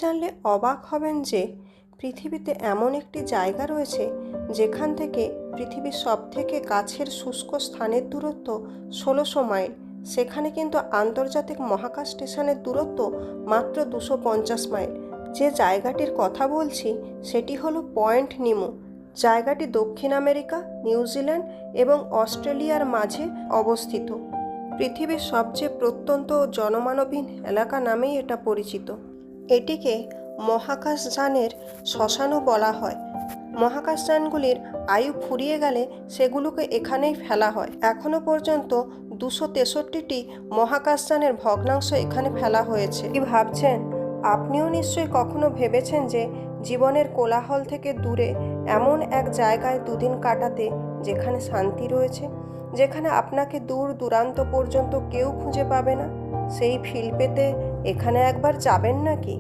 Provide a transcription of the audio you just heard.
জানলে অবাক হবেন যে পৃথিবীতে এমন একটি জায়গা রয়েছে যেখান থেকে পৃথিবীর সবথেকে কাছের শুষ্ক স্থানের দূরত্ব ১৬০০ মাইল। সেখানে কিন্তু আন্তর্জাতিক মহাকাশ স্টেশনের দূরত্ব মাত্র ২৫০ মাইল। যে জায়গাটির কথা বলছি সেটি হলো পয়েন্ট নিমো। জায়গাটি দক্ষিণ আমেরিকা, নিউজিল্যান্ড এবং অস্ট্রেলিয়ার মাঝে অবস্থিত। পৃথিবীর সবচেয়ে প্রত্যন্ত ও জনমানবহীন এলাকা নামেই এটা পরিচিত। এটিকে মহাকাশযানের শ্মশানও বলা হয়। মহাকাশযানগুলির আয়ু ফুরিয়ে গেলে সেগুলোকে এখানেই ফেলা হয়। এখনও পর্যন্ত ২৬৩টি মহাকাশযানের ভগ্নাংশ এখানে ফেলা হয়েছে। কি ভাবছেন? আপনিও নিশ্চয়ই কখনো ভেবেছেন যে জীবনের কোলাহল থেকে দূরে এমন এক জায়গায় দুদিন কাটাতে যেখানে শান্তি রয়েছে, যেখানে আপনাকে দূর দূরান্ত পর্যন্ত কেউ খুঁজে পাবে না। সেই ফিল পেতে এখানে একবার যাবেন নাকি?